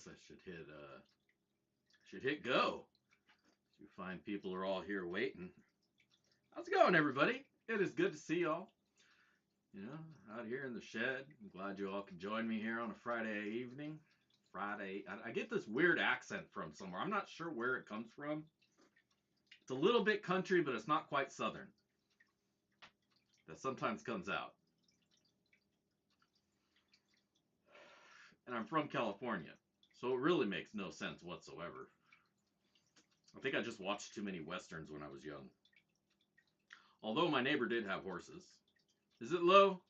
guess I should hit go. You find people are all here waiting. How's it going, everybody? It is good to see y'all. You know, out here in the shed. I'm glad you all could join me here on a Friday evening. I get this weird accent from somewhere. I'm not sure where it comes from. It's a little bit country, but it's not quite southern. That sometimes comes out. And I'm from California, so it really makes no sense whatsoever. I think I just watched too many westerns when I was young. Although my neighbor did have horses. Is it low?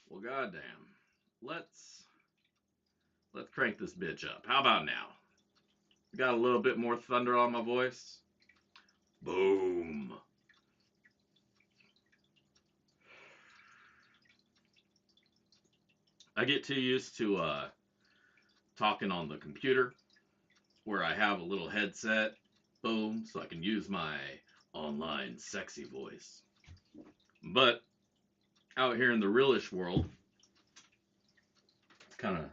Well, goddamn. Let's crank this bitch up. How about now? Got a little bit more thunder on my voice. Boom. I get too used to talking on the computer where I have a little headset. Boom. So I can use my online sexy voice. But out here in the realish world, it's kind of...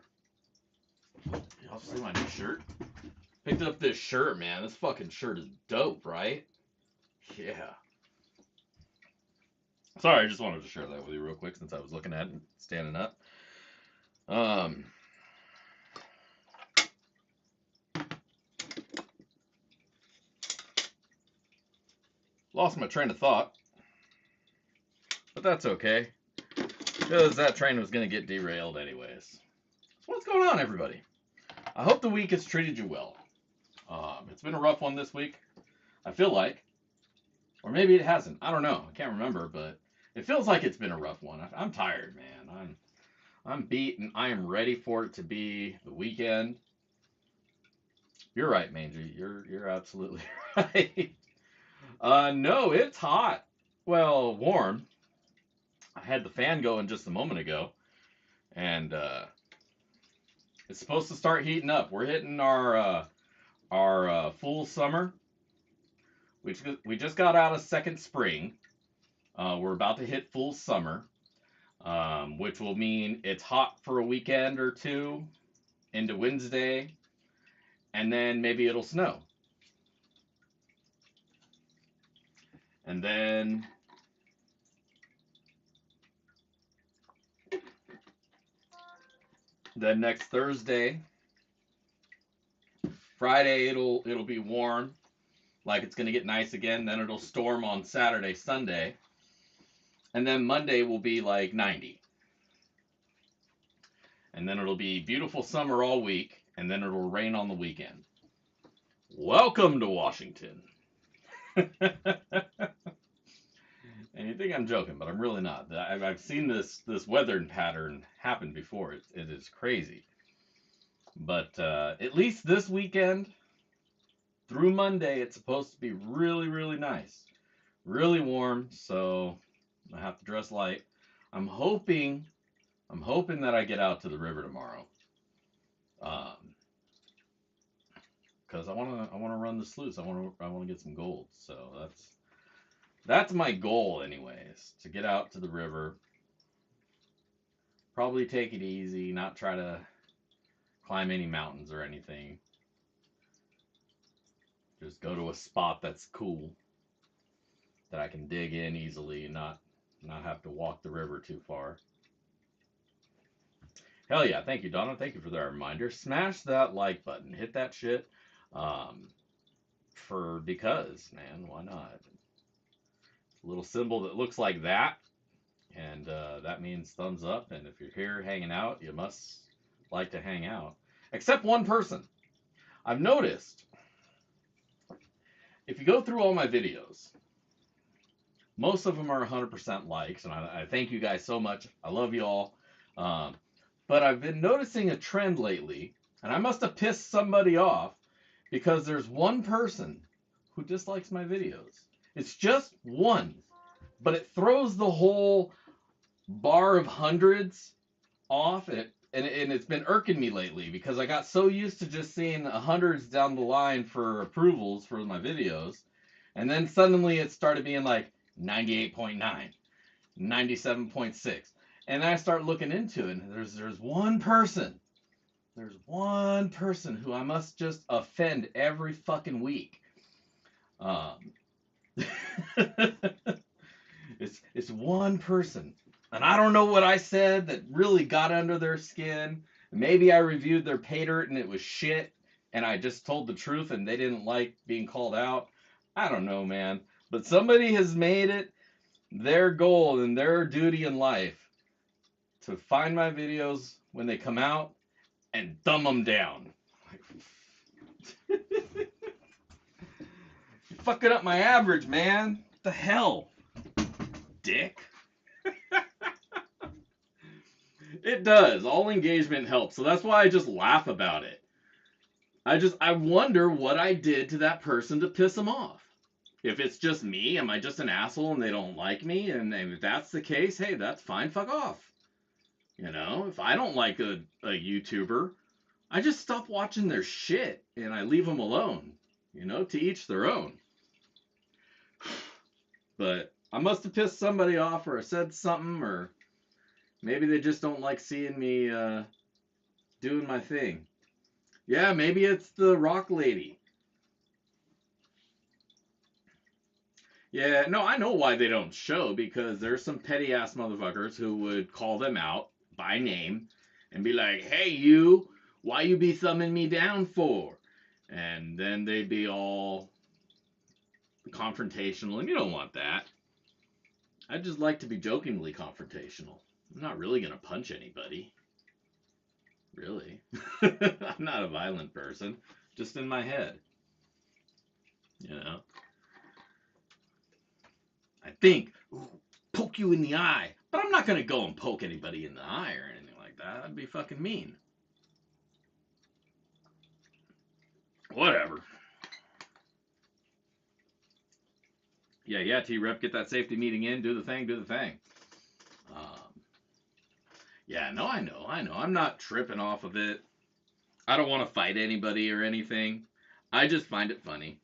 Y'all see my new shirt? Picked up this shirt, man. This fucking shirt is dope, right? Yeah. Sorry, I just wanted to share that with you real quick since I was looking at it standing up. Lost my train of thought. But that's okay. Because that train was going to get derailed anyways. So what's going on, everybody? I hope the week has treated you well. It's been a rough one this week, I feel like. Or maybe it hasn't. I don't know. I can't remember, but it feels like it's been a rough one. I'm tired, man. I'm beat, and I am ready for it to be the weekend. You're right, Mangy. You're absolutely right. No, it's hot. Well, warm. I had the fan going just a moment ago, and it's supposed to start heating up. We're hitting our full summer. We just got out of second spring. We're about to hit full summer, which will mean it's hot for a weekend or two into Wednesday, and then maybe it'll snow. And then next Thursday, Friday it'll be warm, like it's gonna get nice again. Then it'll storm on Saturday, Sunday, and then Monday will be like 90. And then it'll be beautiful summer all week, and then it'll rain on the weekend. Welcome to Washington. And you think I'm joking, but I'm really not. I've seen this weather pattern happen before. It is crazy. But at least this weekend, through Monday, it's supposed to be really, really nice. Really warm, so I have to dress light. I'm hoping that I get out to the river tomorrow. Because I wanna run the sluice. I wanna get some gold. So that's my goal, anyways, to get out to the river. Probably take it easy, not try to climb any mountains or anything. Just go to a spot that's cool, that I can dig in easily and not have to walk the river too far. Hell yeah, thank you, Donna. Thank you for that reminder. Smash that like button. Hit that shit. Because, man, why not? A little symbol that looks like that, and that means thumbs up. And if you're here hanging out, you must like to hang out. Except one person. I've noticed, if you go through all my videos, most of them are 100% likes, and I thank you guys so much. I love you all. But I've been noticing a trend lately, and I must have pissed somebody off, because there's one person who dislikes my videos. It's just one, but it throws the whole bar of hundreds off, and it's been irking me lately, because I got so used to just seeing hundreds down the line for approvals for my videos, and then suddenly it started being like 98.9, 97.6, and then I start looking into it, and there's one person there's one person who I must just offend every fucking week. Um, it's one person, and I don't know what I said that really got under their skin. Maybe I reviewed their pay dirt and it was shit, and I just told the truth and they didn't like being called out. I don't know, man. But somebody has made it their goal and their duty in life to find my videos when they come out and dumb them down. You're fucking up my average, man. What the hell, dick? It does. All engagement helps. So that's why I just laugh about it. I wonder what I did to that person to piss them off. If it's just me, am I just an asshole and they don't like me? And if that's the case, hey, that's fine. Fuck off. You know, if I don't like a YouTuber, I just stop watching their shit and I leave them alone. You know, to each their own. But I must have pissed somebody off, or I said something, or maybe they just don't like seeing me doing my thing. Yeah, maybe it's the rock lady. Yeah, no, I know why they don't show, because there's some petty ass motherfuckers who would call them out by name and be like, hey, you, why you be thumbing me down for? And then they'd be all confrontational, and you don't want that. I just like to be jokingly confrontational. I'm not really going to punch anybody. Really. I'm not a violent person, just in my head. You know? I think, ooh, poke you in the eye. But I'm not going to go and poke anybody in the eye or anything like that. That'd be fucking mean. Whatever. Yeah, T-Rep, get that safety meeting in, do the thing. Yeah, no, I know. I'm not tripping off of it. I don't want to fight anybody or anything. I just find it funny.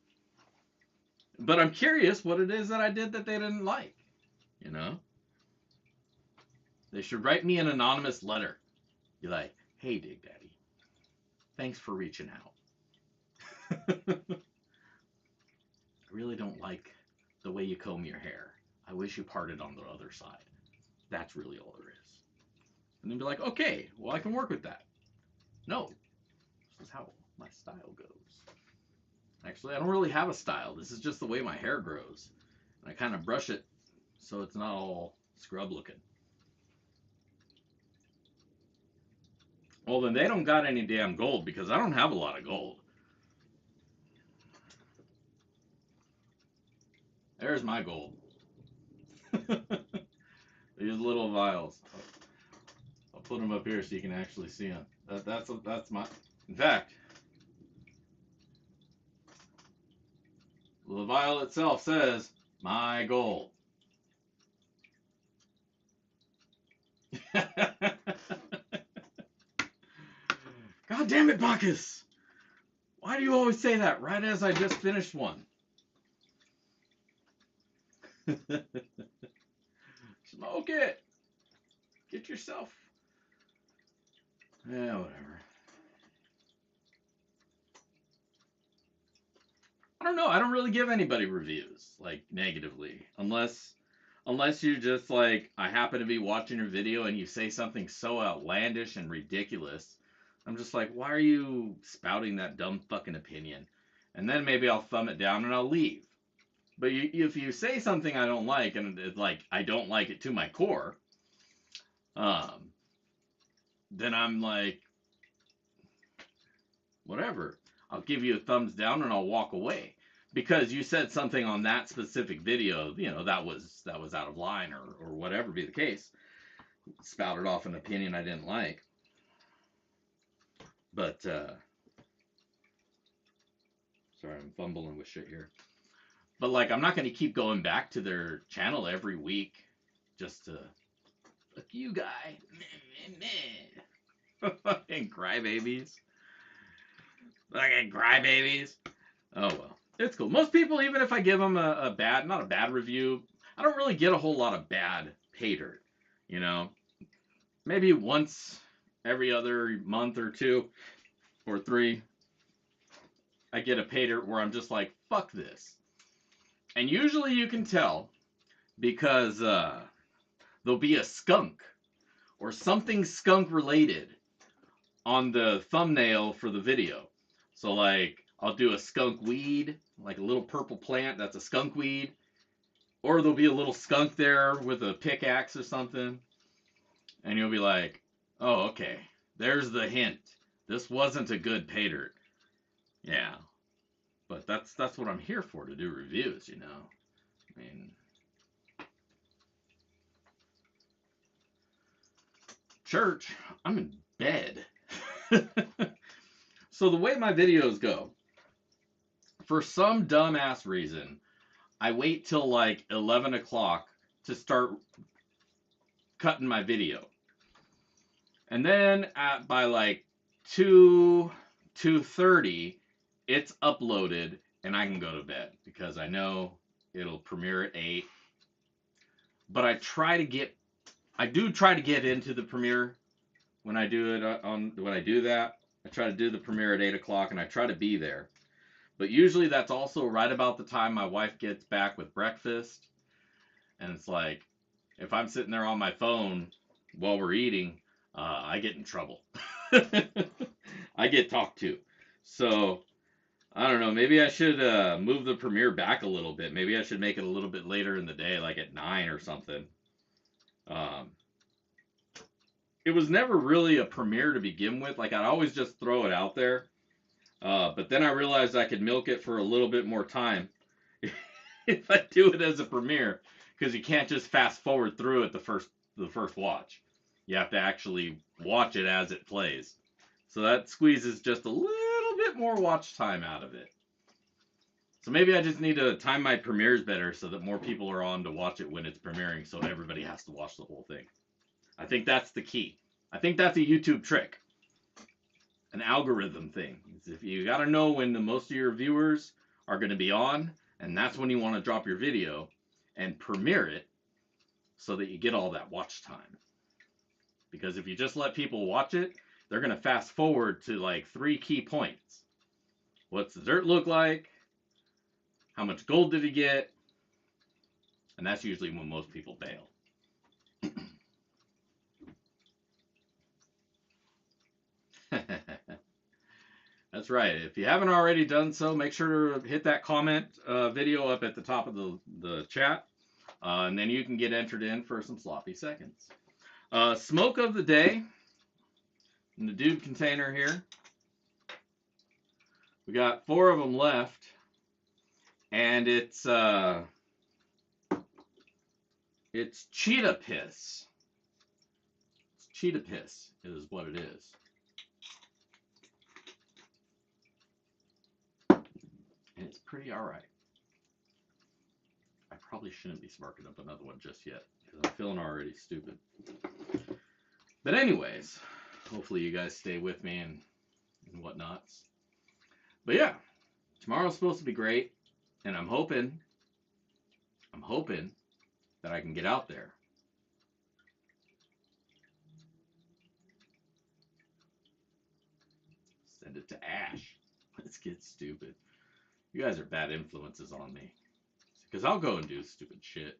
But I'm curious what it is that I did that they didn't like. You know? They should write me an anonymous letter. Be like, hey, Dig Daddy, thanks for reaching out. I really don't like the way you comb your hair. I wish you parted on the other side. That's really all there is. And then be like, okay, well, I can work with that. No, this is how my style goes. Actually, I don't really have a style. This is just the way my hair grows. And I kind of brush it so it's not all scrub looking. Well, then they don't got any damn gold, because I don't have a lot of gold. There's my gold. These little vials. I'll put them up here so you can actually see them. That's my. In fact, the vial itself says my gold. God damn it, Bacchus! Why do you always say that right as I just finished one? Smoke it! Get yourself. Yeah, whatever. I don't know. I don't really give anybody reviews, like, negatively. Unless you just, like, I happen to be watching your video and you say something so outlandish and ridiculous. I'm just like, why are you spouting that dumb fucking opinion? And then maybe I'll thumb it down and I'll leave. But if you say something I don't like, and it's like I don't like it to my core, then I'm like, whatever. I'll give you a thumbs down and I'll walk away, because you said something on that specific video, you know, that was out of line, or whatever be the case. Spouted off an opinion I didn't like. But sorry, I'm fumbling with shit here. But, like, I'm not going to keep going back to their channel every week just to, fuck you, guy. Fucking crybabies. Fucking crybabies. Oh, well. It's cool. Most people, even if I give them a bad, not a bad review, I don't really get a whole lot of bad pay dirt. You know? Maybe once every other month or 2 or 3, I get a pay dirt where I'm just like, fuck this. And usually you can tell because there'll be a skunk or something skunk related on the thumbnail for the video. So like I'll do a skunk weed, like a little purple plant that's a skunk weed, or there'll be a little skunk there with a pickaxe or something, and you'll be like, oh, okay, there's the hint. This wasn't a good pay dirt. Yeah, but that's what I'm here for, to do reviews, you know. I mean, church, I'm in bed. So the way my videos go, for some dumbass reason, I wait till like 11 o'clock to start cutting my video. And then by like 2:30, it's uploaded and I can go to bed because I know it'll premiere at 8. But I do try to get into the premiere when I do it when I do that. I try to do the premiere at 8 o'clock and I try to be there. But usually that's also right about the time my wife gets back with breakfast. And it's like, if I'm sitting there on my phone while we're eating, I get in trouble. I get talked to. So, I don't know. Maybe I should move the premiere back a little bit. Maybe I should make it a little bit later in the day, like at 9 or something. It was never really a premiere to begin with. Like, I'd always just throw it out there. But then I realized I could milk it for a little bit more time if I do it as a premiere, because you can't just fast forward through it the first watch. You have to actually watch it as it plays. So that squeezes just a little bit more watch time out of it. So maybe I just need to time my premieres better so that more people are on to watch it when it's premiering, so everybody has to watch the whole thing. I think that's the key. I think that's a YouTube trick. An algorithm thing. If you got to know when the most of your viewers are going to be on, and that's when you want to drop your video and premiere it so that you get all that watch time. Because if you just let people watch it, they're going to fast forward to like 3 key points. What's the dirt look like? How much gold did he get? And that's usually when most people bail. That's right. If you haven't already done so, make sure to hit that comment video up at the top of the chat. And then you can get entered in for some sloppy seconds. Smoke of the day in the dude container here. We got 4 of them left. And it's cheetah piss. It's cheetah piss is what it is. And it's pretty alright. I probably shouldn't be sparking up another one just yet, because I'm feeling already stupid. But anyways, hopefully you guys stay with me and whatnots. But yeah, tomorrow's supposed to be great, and I'm hoping that I can get out there. Send it to Ash. Let's get stupid. You guys are bad influences on me. Because I'll go and do stupid shit.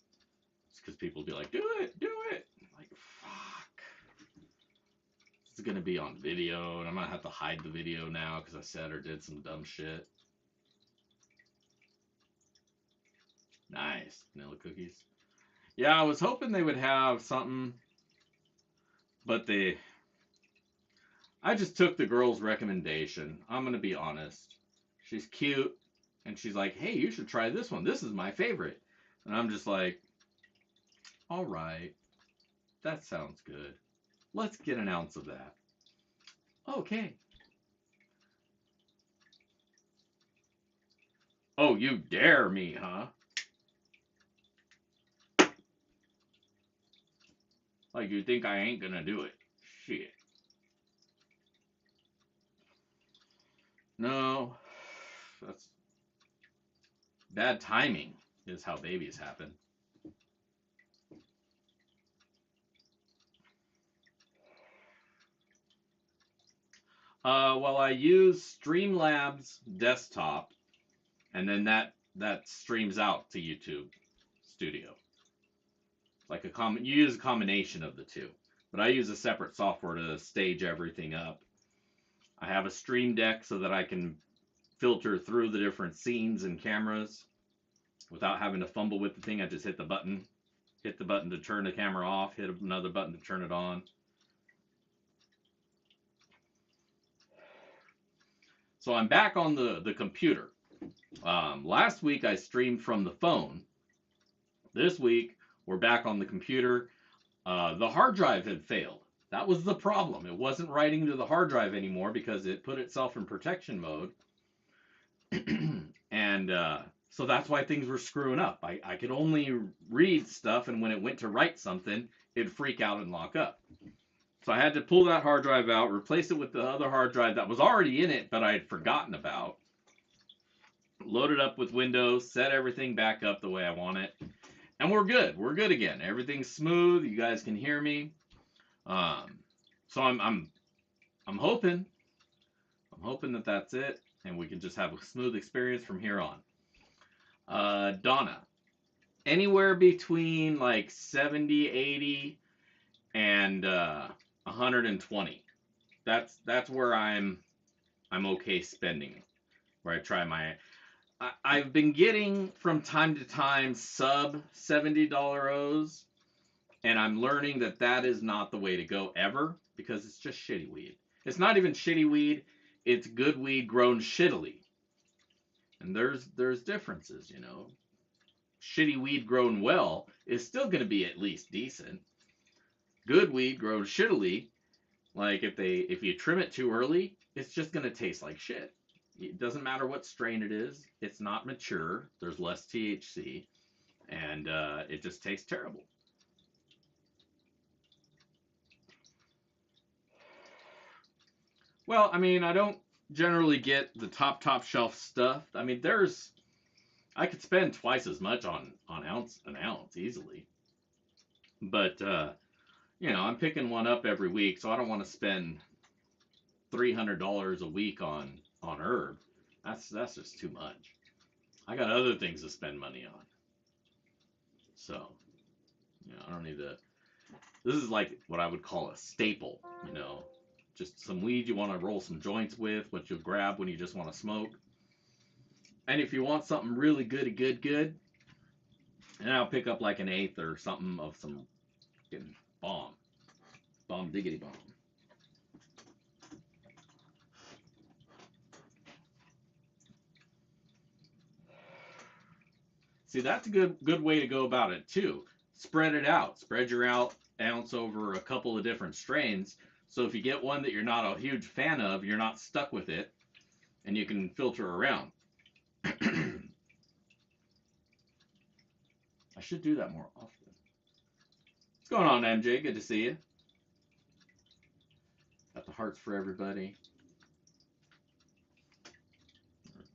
It's because people will be like, do it, do it. I'm like, fuck. This is going to be on video, and I'm going to have to hide the video now because I said or did some dumb shit. Nice. Vanilla cookies. Yeah, I was hoping they would have something, but I just took the girl's recommendation. I'm going to be honest. She's cute, and she's like, hey, you should try this one. This is my favorite. And I'm just like, all right, that sounds good. Let's get an ounce of that. Okay. Oh, you dare me, huh? Like you think I ain't gonna do it. Shit. No. That's bad timing is how babies happen. Well, I use Streamlabs desktop, and then that streams out to YouTube Studio. Like you use a combination of the two, but I use a separate software to stage everything up. I have a stream deck so that I can filter through the different scenes and cameras without having to fumble with the thing. I just hit the button to turn the camera off, hit another button to turn it on. So I'm back on the computer. Last week I streamed from the phone. This week we're back on the computer. The hard drive had failed. That was the problem. It wasn't writing to the hard drive anymore because it put itself in protection mode. And so that's why things were screwing up. I could only read stuff, and when it went to write something, it'd freak out and lock up. So I had to pull that hard drive out, replace it with the other hard drive that was already in it, but I had forgotten about. Load it up with Windows, set everything back up the way I want it, and we're good. We're good again. Everything's smooth. You guys can hear me. So I'm hoping that that's it, and we can just have a smooth experience from here on. Donna, anywhere between like 70, 80, and 120. That's where I'm okay spending. Where I try my. I've been getting from time to time sub $70 O's, and I'm learning that is not the way to go ever, because it's just shitty weed. It's not even shitty weed. It's good weed grown shittily. And there's differences, you know. Shitty weed grown well is still going to be at least decent. Good weed grown shittily, like if you trim it too early, it's just going to taste like shit. It doesn't matter what strain it is. It's not mature. There's less THC, and it just tastes terrible. Well, I mean, I don't generally get the top shelf stuff. I mean, I could spend twice as much on an ounce easily. But you know, I'm picking one up every week, so I don't want to spend $300 a week on herb. That's just too much. I got other things to spend money on. So, you know, I don't need to. This is like what I would call a staple, you know. Just some weed you want to roll some joints with, what you'll grab when you just want to smoke. And if you want something really good, and I'll pick up like an eighth or something of some fucking bomb diggity bomb. See, that's a good way to go about it too. Spread it out. Spread your ounce over a couple of different strains. So if you get one that you're not a huge fan of, you're not stuck with it, and you can filter around. I should do that more often. What's going on, MJ? Good to see you. Got the hearts for everybody.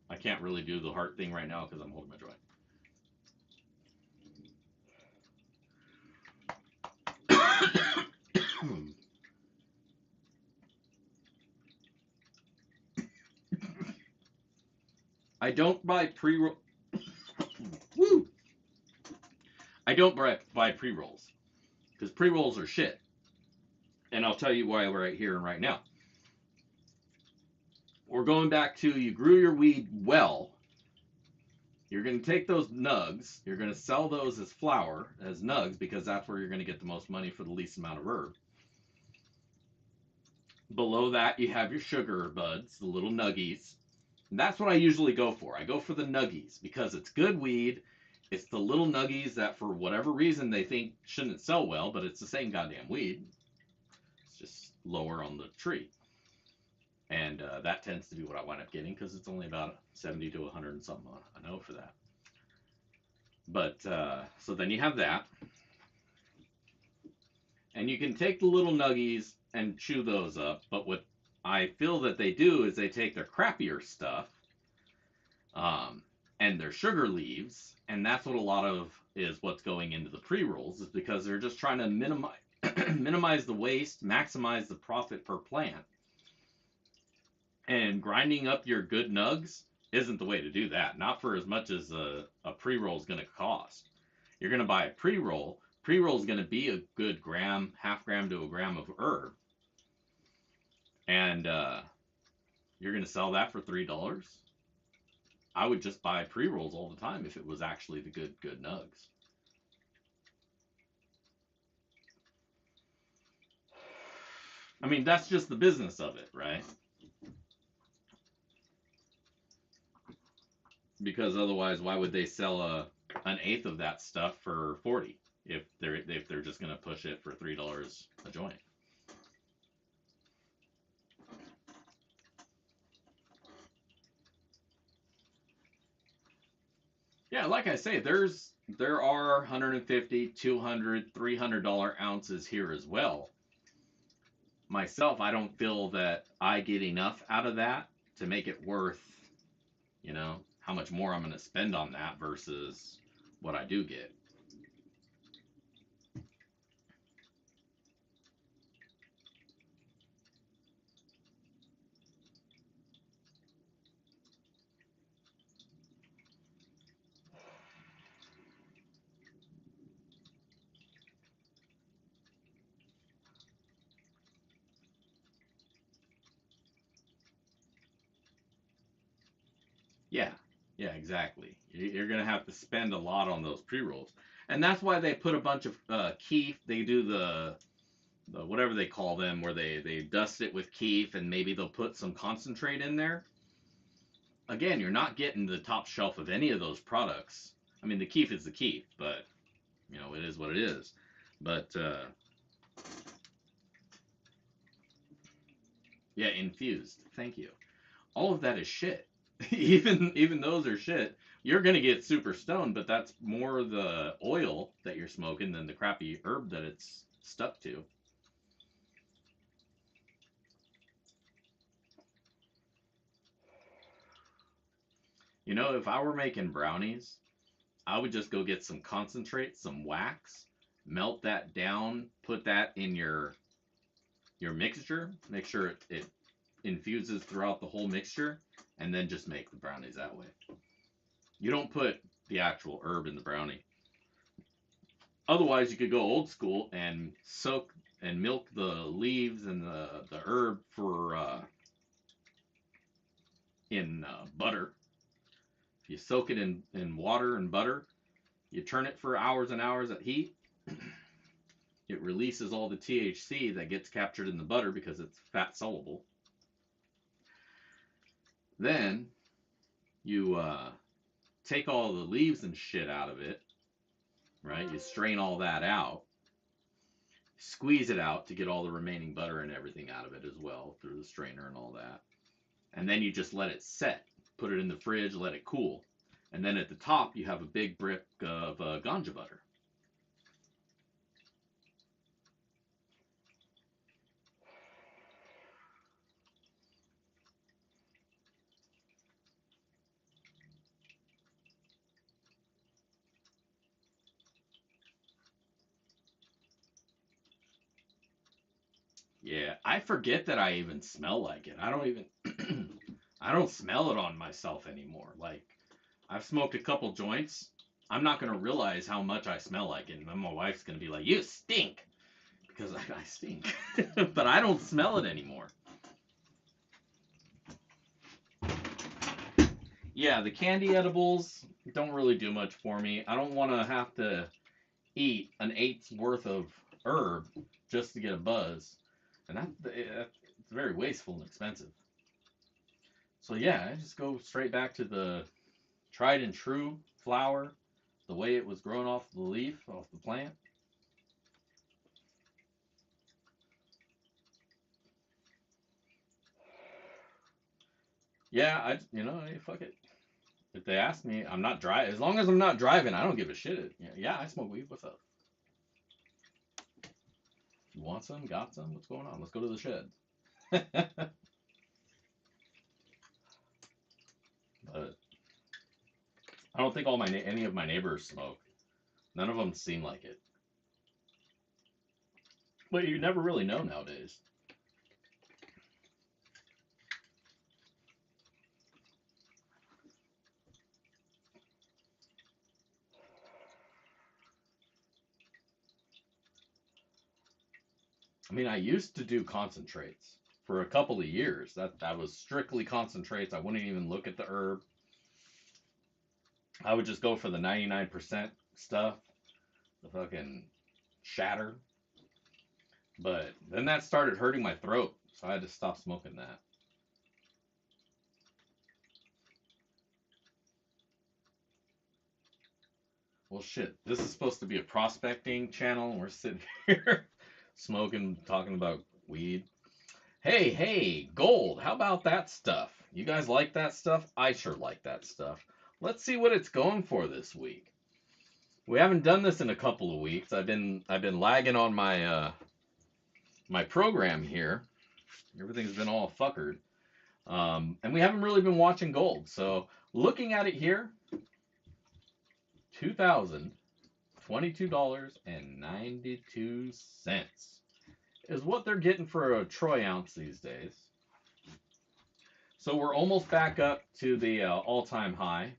I can't really do the heart thing right now because I'm holding my joint. I don't buy pre-roll. Woo! I don't buy pre-rolls because pre-rolls are shit. And I'll tell you why right here and right now. We're going back to you grew your weed well. You're going to take those nugs. You're going to sell those as flour, as nugs, because that's where you're going to get the most money for the least amount of herb. Below that, you have your sugar buds, the little nuggies. And that's what I usually go for. I go for the nuggies because it's good weed. It's the little nuggies that, for whatever reason, they think shouldn't sell well, but it's the same goddamn weed. It's just lower on the tree. And that tends to be what I wind up getting because it's only about 70 to 100 and something I know for that. But so then you have that. And you can take the little nuggies and chew those up. But what I feel that they do is they take their crappier stuff and their sugar leaves. And that's what a lot of is what's going into the pre-rolls, is because they're just trying to minimize the waste, maximize the profit per plant. And grinding up your good nugs isn't the way to do that. Not for as much as a pre-roll is going to cost. You're going to buy a pre-roll. Pre-roll is going to be a good gram, half gram to a gram of herb. And you're going to sell that for $3. I would just buy pre-rolls all the time if it was actually the good nugs. I mean, that's just the business of it, right? Because otherwise, why would they sell an eighth of that stuff for 40 if they're just going to push it for $3 a joint? Yeah, like I say, there are 150, 200, $300 ounces here as well. Myself, I don't feel that I get enough out of that to make it worth, how much more I'm going to spend on that versus what I do get. Yeah, yeah, exactly. You're going to have to spend a lot on those pre-rolls. And that's why they put a bunch of keef. They do the whatever they call them, where they dust it with keef and maybe they'll put some concentrate in there. Again, you're not getting the top shelf of any of those products. I mean, the keef is the keef, but it is what it is. But yeah, infused. Thank you. All of that is shit. Even those are shit. You're gonna get super stoned, but that's more the oil that you're smoking than the crappy herb that it's stuck to. If I were making brownies, I would just go get some concentrate, some wax, melt that down, put that in your mixture, make sure it infuses throughout the whole mixture, and then just make the brownies that way. You don't put the actual herb in the brownie. Otherwise, you could go old school and soak and milk the leaves and the herb for in butter. If you soak it in water and butter, you turn it for hours and hours at heat. It releases all the THC that gets captured in the butter because it's fat soluble. Then you take all the leaves and shit out of it, right? You strain all that out, squeeze it out to get all the remaining butter and everything out of it as well through the strainer and all that. And then you just let it set, put it in the fridge, let it cool. And then at the top, you have a big brick of ganja butter. Yeah, I forget that I even smell like it. I don't even I don't smell it on myself anymore. Like I've smoked a couple joints. I'm not gonna realize how much I smell like it, and then my wife's gonna be like, "You stink," because I stink. But I don't smell it anymore. Yeah, the candy edibles don't really do much for me. I don't want to have to eat an eighth's worth of herb just to get a buzz, and it's very wasteful and expensive. So yeah, I just go straight back to the tried and true flower, the way it was grown off the leaf, off the plant. Yeah, fuck it. If they ask me, I'm not driving. As long as I'm not driving, I don't give a shit. Yeah, I smoke weed. What's up? You want some? Got some? What's going on? Let's go to the shed. But I don't think any of my neighbors smoke. None of them seem like it. But you never really know nowadays. I mean, I used to do concentrates for a couple of years. That was strictly concentrates. I wouldn't even look at the herb. I would just go for the 99% stuff, the fucking shatter. But then that started hurting my throat, so I had to stop smoking that. Well, shit, this is supposed to be a prospecting channel. We're sitting here smoking, talking about weed. Hey, hey, gold. How about that stuff? You guys like that stuff? I sure like that stuff. Let's see what it's going for this week. We haven't done this in a couple of weeks. I've been lagging on my my program here. Everything's been all fuckered. And we haven't really been watching gold. So looking at it here, $2,022.92 is what they're getting for a troy ounce these days. So we're almost back up to the all-time high,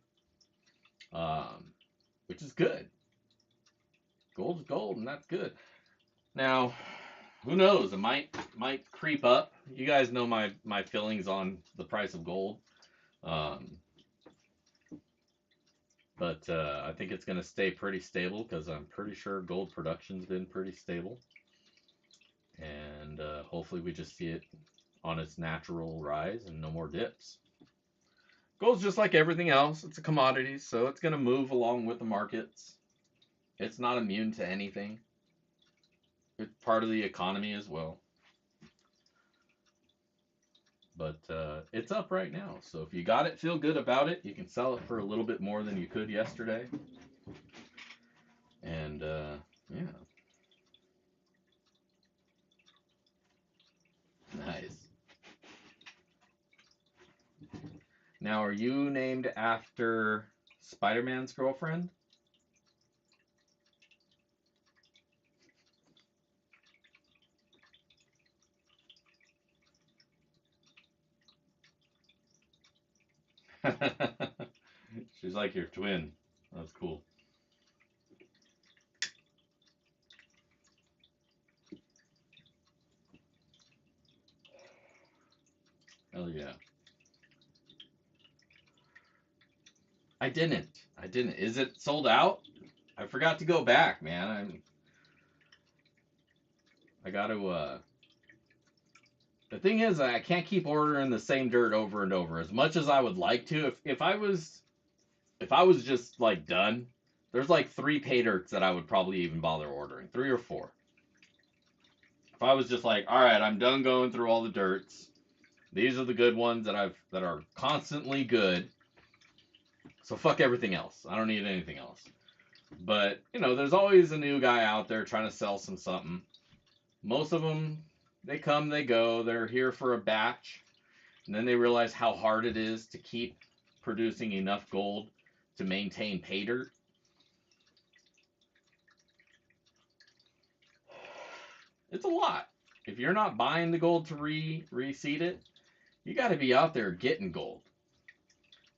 which is good. Gold's gold, and that's good. Now, who knows? It might creep up. You guys know my feelings on the price of gold. But I think it's going to stay pretty stable because I'm pretty sure gold production's been pretty stable. And hopefully we just see it on its natural rise and no more dips. Gold's just like everything else. It's a commodity, so it's going to move along with the markets. It's not immune to anything. It's part of the economy as well. But it's up right now. So if you got it, feel good about it. You can sell it for a little bit more than you could yesterday. And yeah. Nice. Now, are you named after Spider-Man's girlfriend? She's like your twin. That's cool. Hell yeah. I didn't. Is it sold out? I forgot to go back, man. I got to the thing is I can't keep ordering the same dirt over and over as much as I would like to. If I was just like done, there's like 3 pay dirts that I would probably even bother ordering. 3 or 4. If I was just like, all right, I'm done going through all the dirts. These are the good ones that are constantly good. So fuck everything else. I don't need anything else. But, there's always a new guy out there trying to sell something. Most of them, they come, they go. They're here for a batch. And then they realize how hard it is to keep producing enough gold to maintain pay dirt. It's a lot. If you're not buying the gold to reseed it, you got to be out there getting gold.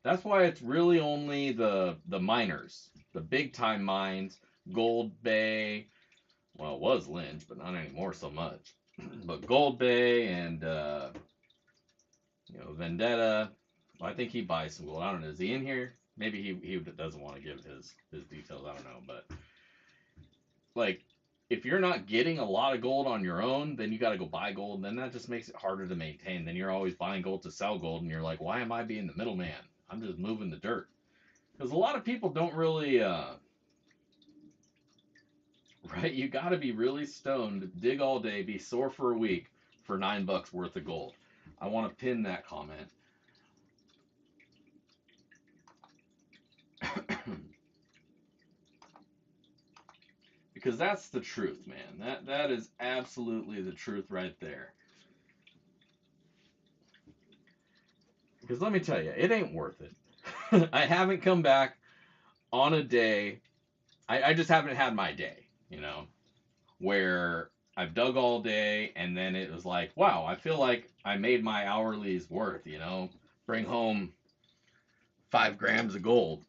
That's why it's really only the miners, the big time mines, Gold Bay. Well, it was Lynch, but not anymore so much. But Gold Bay and Vendetta. Well, I think he buys some gold. I don't know. Is he in here? Maybe he doesn't want to give his details. I don't know. But like, if you're not getting a lot of gold on your own, then you got to go buy gold. And then that just makes it harder to maintain. Then you're always buying gold to sell gold, and you're like, why am I being the middleman? I'm just moving the dirt. Because a lot of people don't really, right? You got to be really stoned, dig all day, be sore for a week for $9 worth of gold. I want to pin that comment. Because that's the truth, man. That is absolutely the truth right there. Because let me tell you, it ain't worth it. I haven't come back on a day. I just haven't had my day, where I've dug all day and then it was like, wow, I feel like I made my hourly's worth, bring home 5 grams of gold,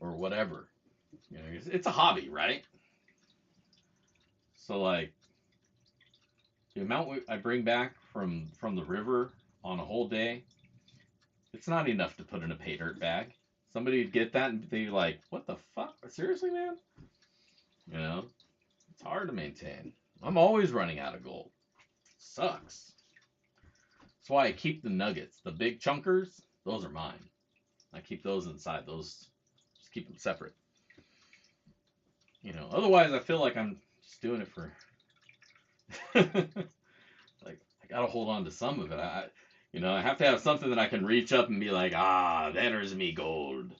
or whatever. It's a hobby, right? So like the amount I bring back from the river on a whole day, it's not enough to put in a pay dirt bag. Somebody would get that and be like, "What the fuck? Seriously, man?" You know, it's hard to maintain. I'm always running out of gold. Sucks. That's why I keep the nuggets. The big chunkers, those are mine. I keep those inside. Those, just keep them separate. You know, otherwise I feel like I'm just doing it for like I gotta hold on to some of it. I have to have something that I can reach up and be like, ah, there's me gold.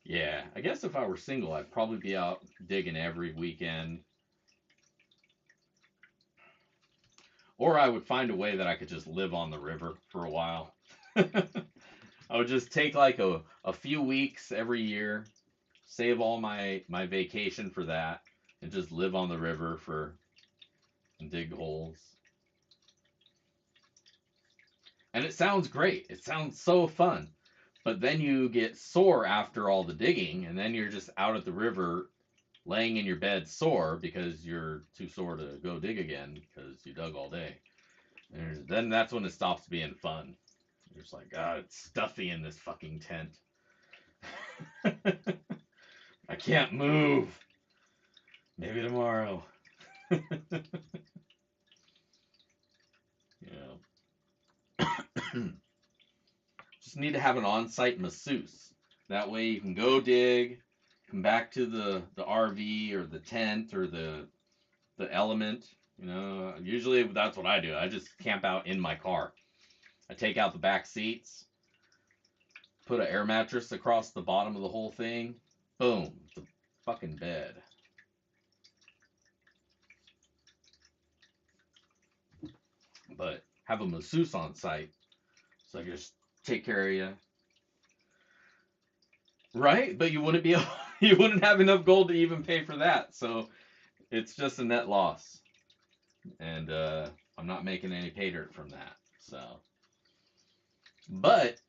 Yeah, I guess if I were single, I'd probably be out digging every weekend. Or I would find a way that I could just live on the river for a while. I would just take like a few weeks every year, save all my vacation for that, and just live on the river for and dig holes. And it sounds great. It sounds so fun. But then you get sore after all the digging, and then you're just out at the river laying in your bed sore because you're too sore to go dig again because you dug all day. And then that's when it stops being fun. You're just like, God, it's stuffy in this fucking tent. I can't move. Maybe tomorrow. Just need to have an on-site masseuse. That way you can go dig, come back to the RV or the tent or the element. Usually that's what I do. I just camp out in my car. I take out the back seats, put an air mattress across the bottom of the whole thing. Boom, it's a fucking bed. But have a masseuse on site, so I can just take care of you. Right? But you wouldn't be you wouldn't have enough gold to even pay for that. So it's just a net loss. And I'm not making any pay dirt from that. So but,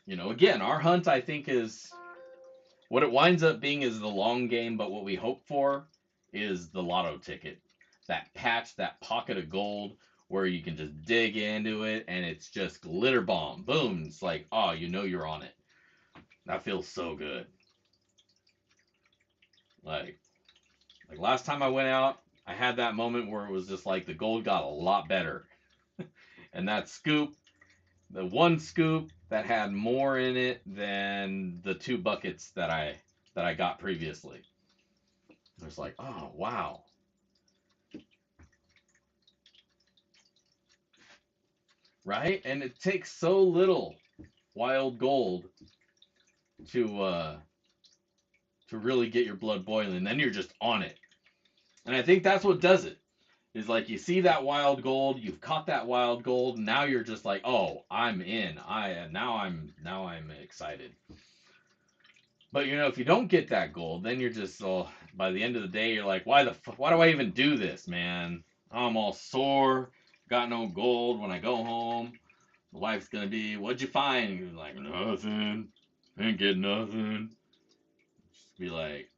again, our hunt I think is what it winds up being is the long game, but what we hope for is the lotto ticket. That patch, that pocket of gold where you can just dig into it and it's just glitter bomb. Boom. It's like, oh, you're on it. That feels so good. Like last time I went out, I had that moment where it was just like the gold got a lot better. And that scoop, the one scoop that had more in it than the two buckets that I got previously. It was like, oh wow. Right? And it takes so little wild gold to to really get your blood boiling. Then you're just on it. And I think that's what does it. Is like you see that wild gold, you've caught that wild gold, and now you're just like, oh, I'm in. Now I'm excited. But if you don't get that gold, then you're just by the end of the day you're like, why do I even do this, man? I'm all sore, got no gold when I go home. The wife's gonna be, what'd you find? You're like, nothing. Ain't get nothing. Just be like,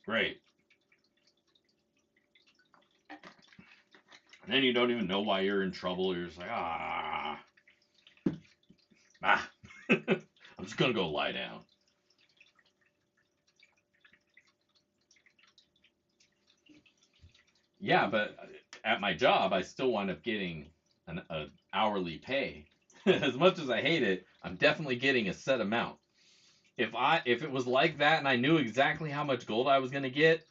great. And then you don't even know why you're in trouble. You're just like, I'm just gonna go lie down. Yeah, but at my job, I still wind up getting an hourly pay. As much as I hate it, I'm definitely getting a set amount. If it was like that and I knew exactly how much gold I was gonna get,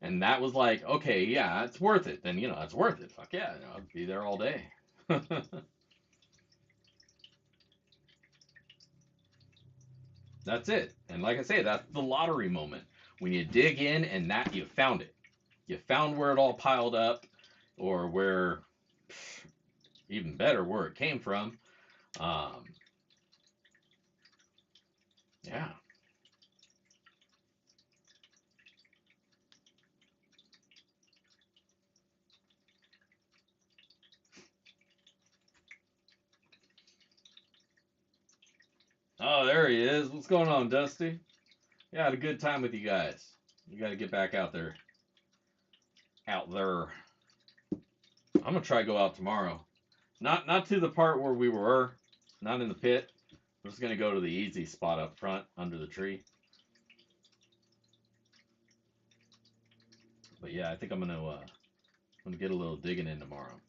and that was like, okay, yeah, it's worth it, then it's worth it. Fuck yeah, I'd be there all day. That's it. And like I say, that's the lottery moment. When you dig in and that you found it. You found where it all piled up, or where, even better, where it came from. Um, yeah. Oh, there there he is. What's going on, Dusty? Yeah, I had a good time with you guys. You got to get back out there. Out there. I'm gonna try to go out tomorrow. Not to the part where we were. Not in the pit. I'm just gonna go to the easy spot up front under the tree. But yeah, I think I'm gonna get a little digging in tomorrow.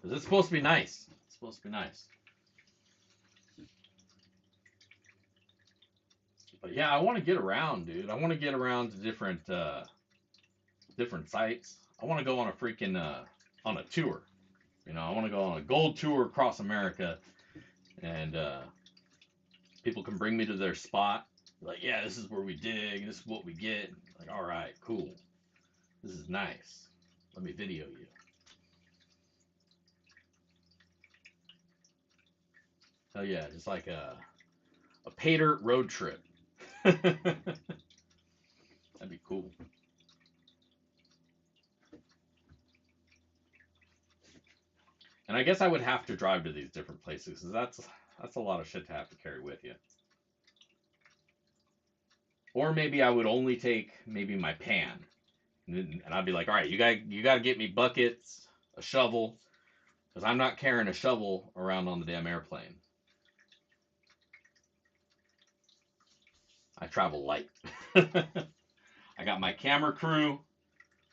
Cause it's supposed to be nice. It's supposed to be nice. But yeah, I want to get around, dude. I want to get around to different sites. I want to go on a freaking on a tour. You know, I want to go on a gold tour across America, and people can bring me to their spot. Like, yeah, this is where we dig. This is what we get. Like, all right, cool. This is nice. Let me video you. Hell yeah, just like a pay dirt road trip. That'd be cool. And I guess I would have to drive to these different places, because that's a lot of shit to have to carry with you. Or maybe I would only take maybe my pan, and I'd be like, all right, you got to get me buckets, a shovel, because I'm not carrying a shovel around on the damn airplane. I travel light. I got my camera crew,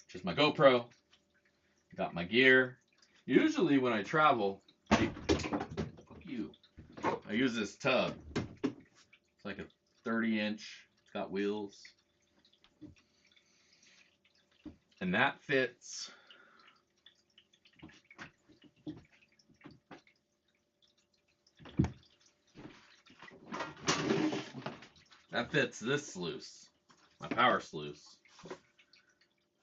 which is my GoPro. I got my gear. Usually when I travel, fuck you. I use this tub. It's like a 30-inch. It's got wheels. And that fits this sluice, my power sluice,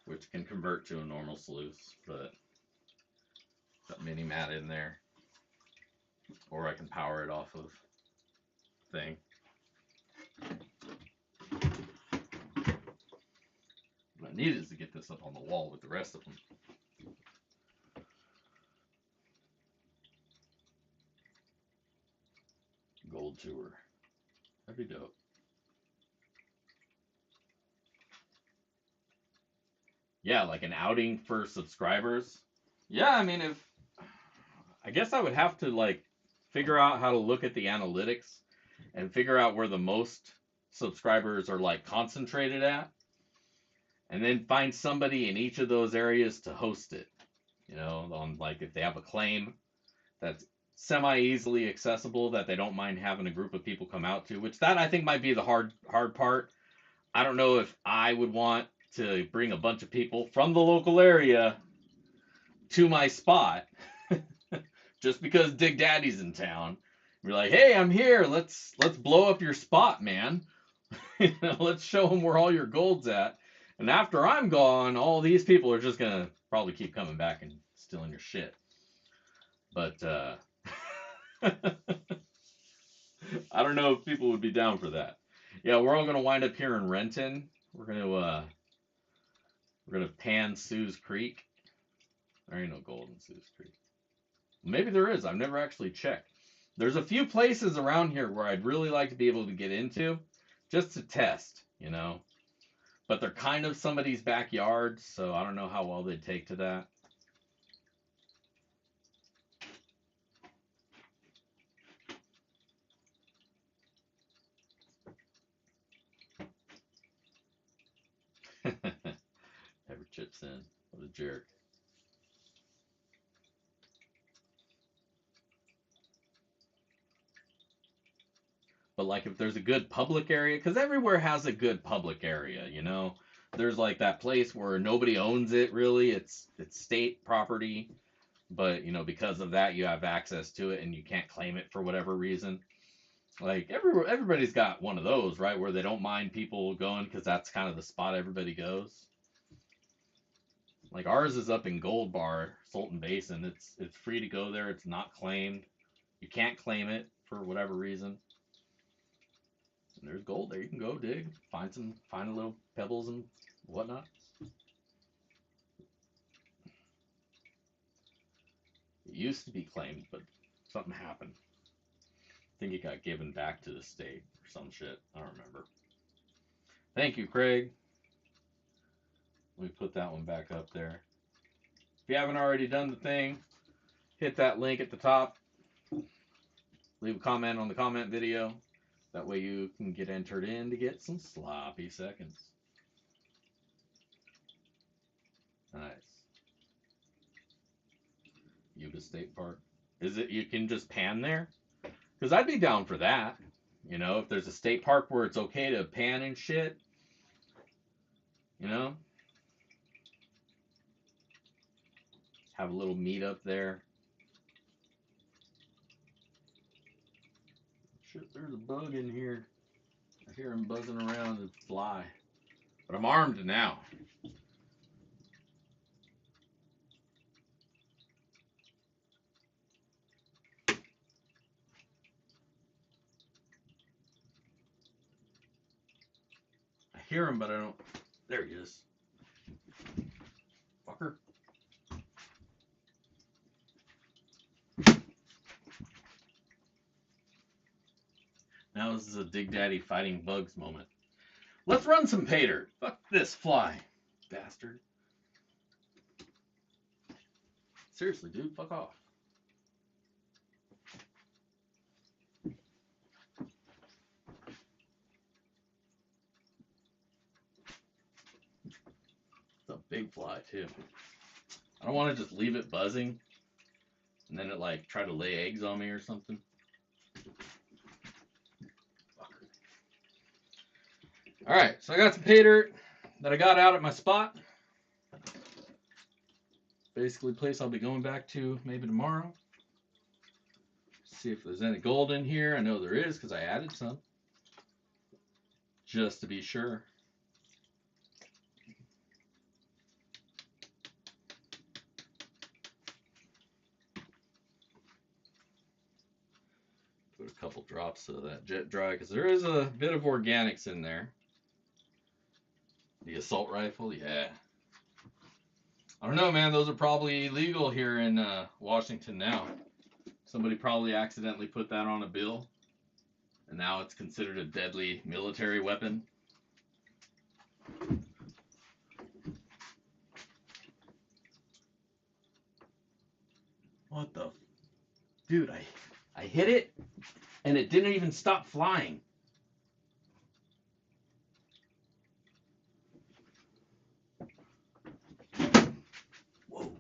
which can convert to a normal sluice, but got mini mat in there, or I can power it off of thing. What I need is to get this up on the wall with the rest of them. Gold tour. That'd be dope. Yeah, like an outing for subscribers. Yeah, I mean, I guess I would have to like figure out how to look at the analytics and figure out where the most subscribers are like concentrated at, and then find somebody in each of those areas to host it. You know, on like if they have a claim that's semi easily accessible that they don't mind having a group of people come out to, which that I think might be the hard part. I don't know if I would want to bring a bunch of people from the local area to my spot just because Dig Daddy's in town. You're like, hey, I'm here. Let's blow up your spot, man. You know, let's show them where all your gold's at. And after I'm gone, all these people are just gonna probably keep coming back and stealing your shit. But I don't know if people would be down for that. Yeah, we're all gonna wind up here in Renton. We're gonna pan Sue's Creek. There ain't no gold in Sue's Creek. Maybe there is. I've never actually checked. There's a few places around here where I'd really like to be able to get into, just to test, you know. But they're kind of somebody's backyard, so I don't know how well they'd take to that. Never chips in. What a jerk. But like if there's a good public area, because everywhere has a good public area, you know. There's like that place where nobody owns it really. It's state property, but you know because of that you have access to it and you can't claim it for whatever reason. Like everybody's got one of those, right? Where they don't mind people going because that's kind of the spot everybody goes. Like ours is up in Gold Bar, Sultan Basin. It's free to go there. It's not claimed. You can't claim it for whatever reason. And there's gold there. You can go dig, find a little pebbles and whatnot. It used to be claimed, but something happened. think it got given back to the state or some shit. I don't remember. Thank you, Craig. Let me put that one back up there. If you haven't already done the thing, hit that link at the top. Leave a comment on the comment video. That way you can get entered in to get some sloppy seconds. Nice. Yuba State Park. Is it you can just pan there? Because I'd be down for that. You know, if there's a state park where it's okay to pan and shit. You know? Have a little meet up there. Shit, there's a bug in here. I hear him buzzing around and fly. But I'm armed now. I hear him, but I don't. There he is. Fucker. Now this is a Dig Daddy fighting bugs moment. Let's run some pay dirt. Fuck this fly, bastard. Seriously, dude, fuck off. It's a big fly too. I don't want to just leave it buzzing and then it like try to lay eggs on me or something. All right, so I got some pay dirt that I got out at my spot. Basically, place I'll be going back to maybe tomorrow. See if there's any gold in here. I know there is because I added some. Just to be sure. Put a couple drops of that jet dry because there is a bit of organics in there. The assault rifle, yeah. I don't know, man. Those are probably illegal here in Washington now. Somebody probably accidentally put that on a bill, and now it's considered a deadly military weapon. What the? Dude, I hit it, and it didn't even stop flying. Whoa.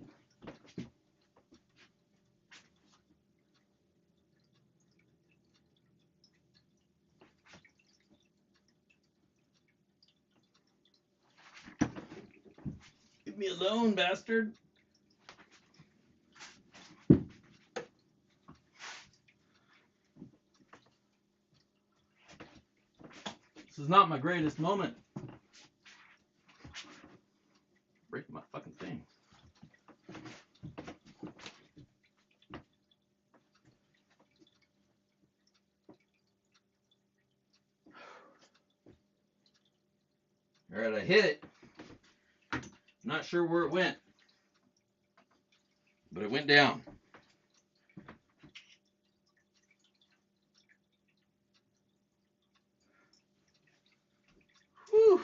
Leave me alone, bastard. This is not my greatest moment. Breaking my fucking thing. All right, I hit it. I'm not sure where it went, but it went down. Whew.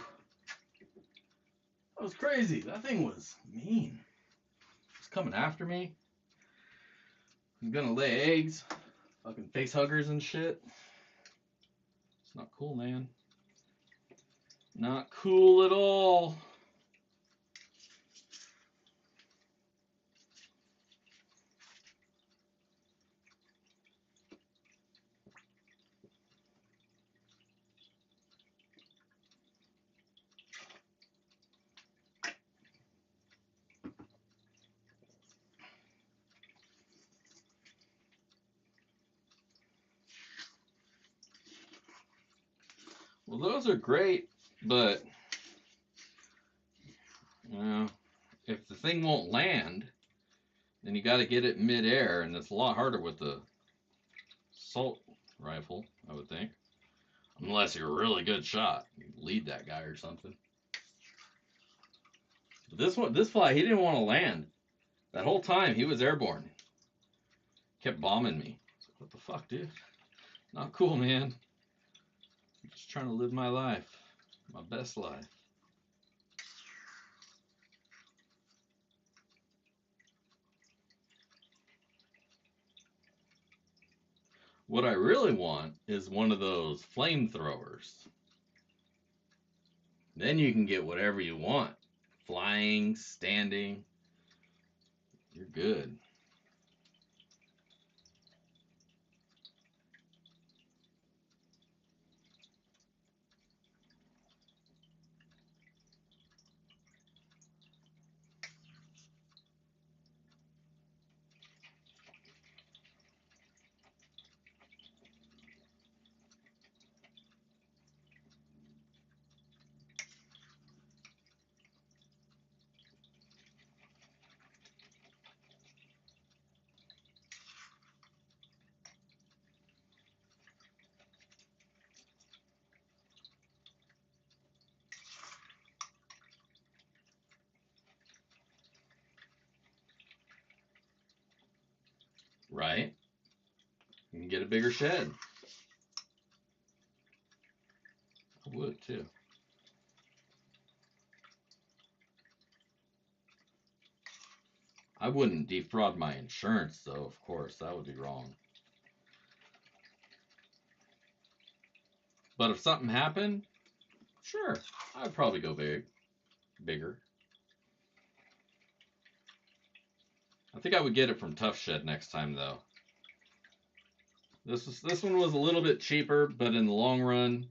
That was crazy. That thing was mean. It's coming after me. I'm gonna lay eggs. Fucking face huggers and shit. It's not cool, man. Not cool at all. Well, those are great, but you know, if the thing won't land, then you got to get it midair, and it's a lot harder with the assault rifle, I would think. Unless you're a really good shot, you lead that guy or something. But this fly, he didn't want to land. That whole time he was airborne. Kept bombing me. What the fuck, dude? Not cool, man. I'm just trying to live my life. My best life. What I really want is one of those flamethrowers. Then you can get whatever you want. Flying, standing. You're good. Right? You can get a bigger shed. I would too. I wouldn't defraud my insurance though, of course. That would be wrong. But if something happened, sure, I'd probably go bigger. I think I would get it from Tough Shed next time though. This one was a little bit cheaper, but in the long run,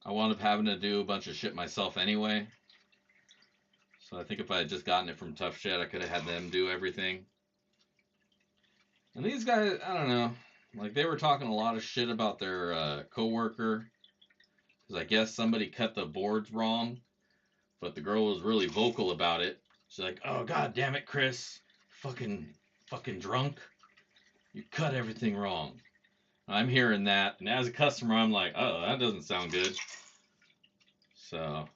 I wound up having to do a bunch of shit myself anyway. So I think if I had just gotten it from Tough Shed, I could have had them do everything. And these guys, I don't know, like they were talking a lot of shit about their coworker, because I guess somebody cut the boards wrong, but the girl was really vocal about it. She's like, "Oh god damn it, Chris, fucking drunk, you cut everything wrong." I'm hearing that, and as a customer, I'm like, "Oh, that doesn't sound good." So, a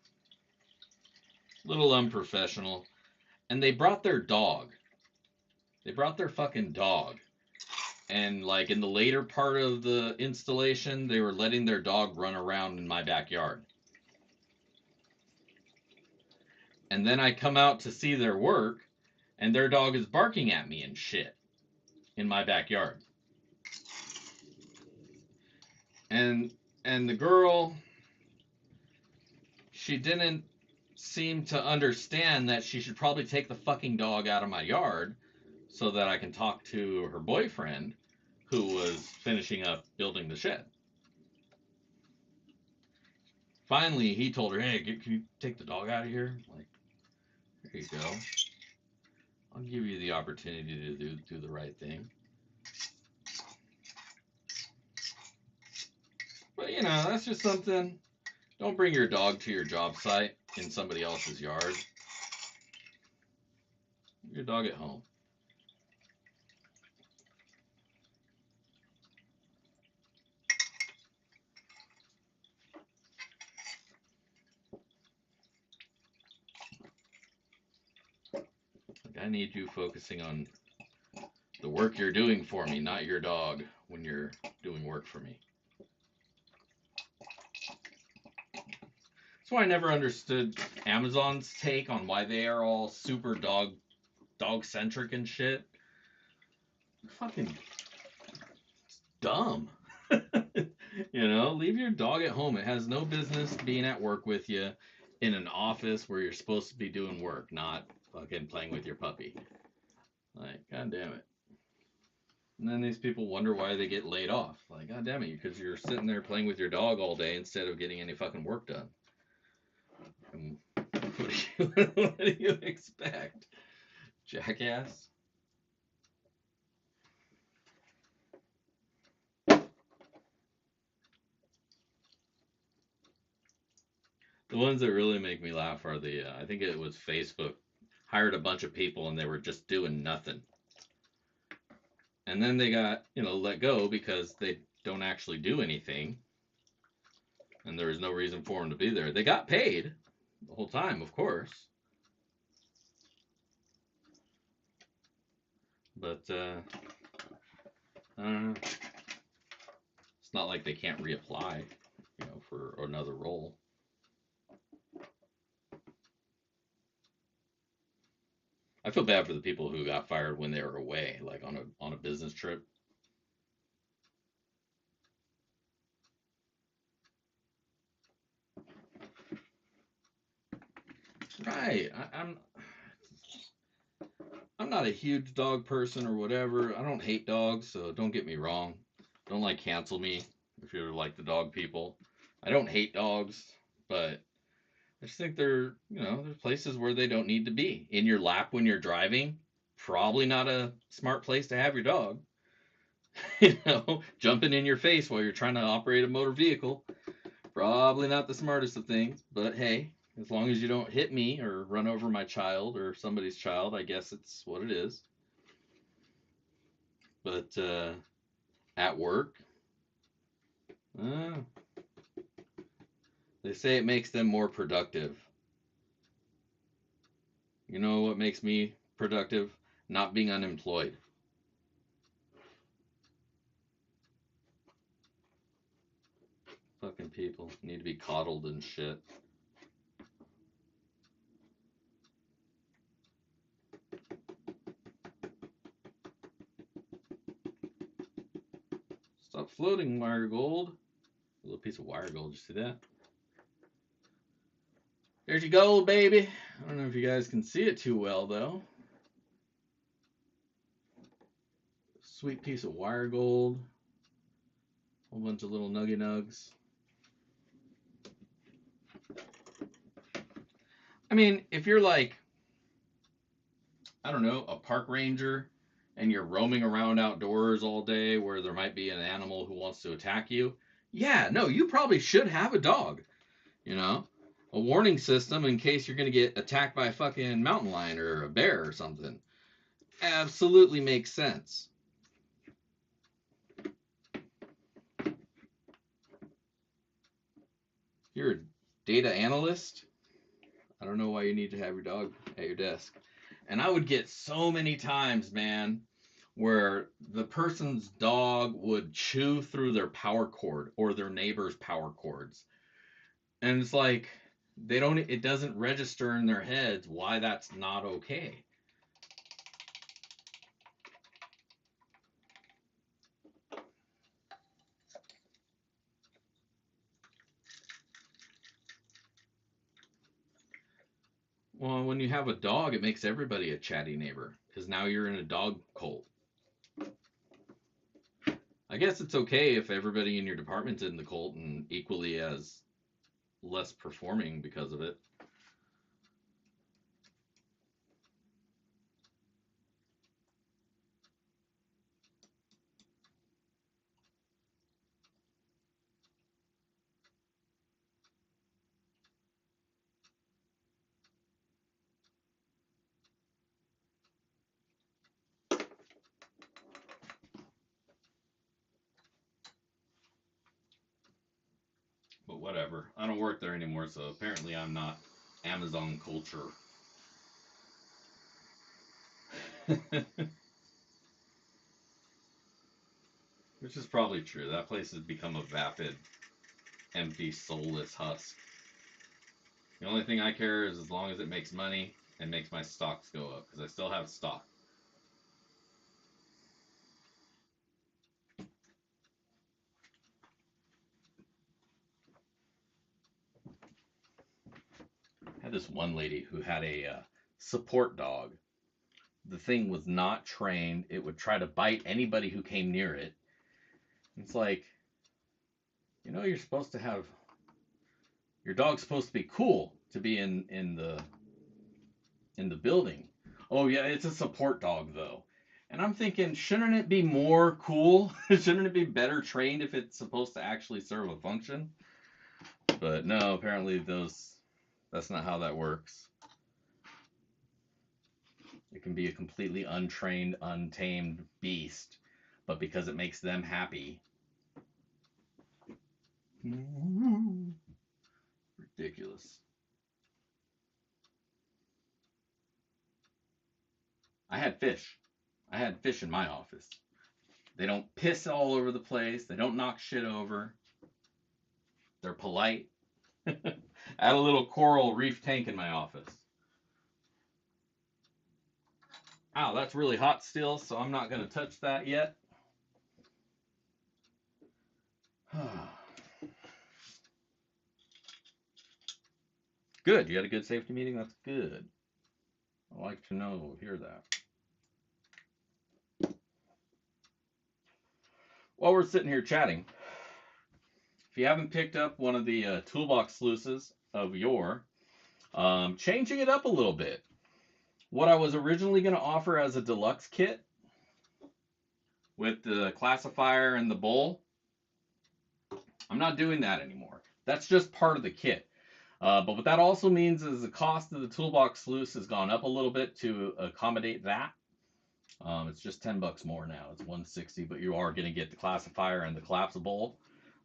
little unprofessional. And they brought their dog. They brought their fucking dog. And like in the later part of the installation, they were letting their dog run around in my backyard. And then I come out to see their work, and their dog is barking at me and shit in my backyard. And the girl, she didn't seem to understand that she should probably take the fucking dog out of my yard so that I can talk to her boyfriend who was finishing up building the shed. Finally, he told her, "Hey, can you take the dog out of here?" I'm like, "There you go. I'll give you the opportunity to do the right thing." But you know, that's just something. Don't bring your dog to your job site in somebody else's yard. Your dog at home. Like I need you focusing on the work you're doing for me, not your dog when you're doing work for me. That's why I never understood Amazon's take on why they are all super dog centric and shit. Fucking dumb. You know, leave your dog at home. It has no business being at work with you in an office where you're supposed to be doing work, not fucking playing with your puppy. Like, god damn it. And then these people wonder why they get laid off. Like, god damn it, because you're sitting there playing with your dog all day instead of getting any fucking work done. And what do you expect? Jackass? The ones that really make me laugh are I think it was Facebook hired a bunch of people and they were just doing nothing. And then they got, let go because they don't actually do anything. And there was no reason for them to be there. They got paid the whole time, of course. But, I don't know. It's not like they can't reapply, for another role. I feel bad for the people who got fired when they were away, like on a business trip. Right. I'm not a huge dog person or whatever. I don't hate dogs, so don't get me wrong. Don't like cancel me if you're like the dog people. I don't hate dogs, but I just think there's places where they don't need to be. In your lap when you're driving, probably not a smart place to have your dog. Jumping in your face while you're trying to operate a motor vehicle, probably not the smartest of things, but hey, as long as you don't hit me or run over my child or somebody's child, I guess it's what it is. But at work, uh, they say it makes them more productive. You know what makes me productive? Not being unemployed. Fucking people need to be coddled and shit. Stop floating, wire gold. A little piece of wire gold, you see that? There's your gold, baby. I don't know if you guys can see it too well, though. Sweet piece of wire gold. Whole bunch of little nuggy nugs. I mean, if you're like, I don't know, a park ranger and you're roaming around outdoors all day where there might be an animal who wants to attack you, yeah, no, you probably should have a dog. You know, a warning system in case you're going to get attacked by a fucking mountain lion or a bear or something. Absolutely makes sense. You're a data analyst. I don't know why you need to have your dog at your desk. And I would get so many times, man, where the person's dog would chew through their power cord or their neighbor's power cords. And it's like it doesn't register in their heads why that's not okay. Well, when you have a dog, it makes everybody a chatty neighbor because now you're in a dog cult. I guess it's okay if everybody in your department's in the cult and equally as less performing because of it. But whatever. I don't work there anymore, so apparently I'm not Amazon culture. Which is probably true. That place has become a vapid, empty, soulless husk. The only thing I care is as long as it makes money and makes my stocks go up, because I still have stock. I had this one lady who had a support dog. The thing was not trained. It would try to bite anybody who came near it. It's like, you're supposed to have your dog's supposed to be cool to be in the building. Oh yeah, it's a support dog though. And I'm thinking, shouldn't it be more cool? Shouldn't it be better trained if it's supposed to actually serve a function? But no, apparently that's not how that works. It can be a completely untrained, untamed beast, but because it makes them happy. Ridiculous. I had fish. I had fish in my office. They don't piss all over the place. They don't knock shit over. They're polite. I had a little coral reef tank in my office. Ow, that's really hot still, so I'm not going to touch that yet. Good. You had a good safety meeting? That's good. I like to hear that. While we're sitting here chatting, if you haven't picked up one of the toolbox sluices of yore, changing it up a little bit. What I was originally going to offer as a deluxe kit with the classifier and the bowl, I'm not doing that anymore. That's just part of the kit. But what that also means is the cost of the toolbox sluice has gone up a little bit to accommodate that. It's just $10 more now. It's $160, but you are going to get the classifier and the collapsible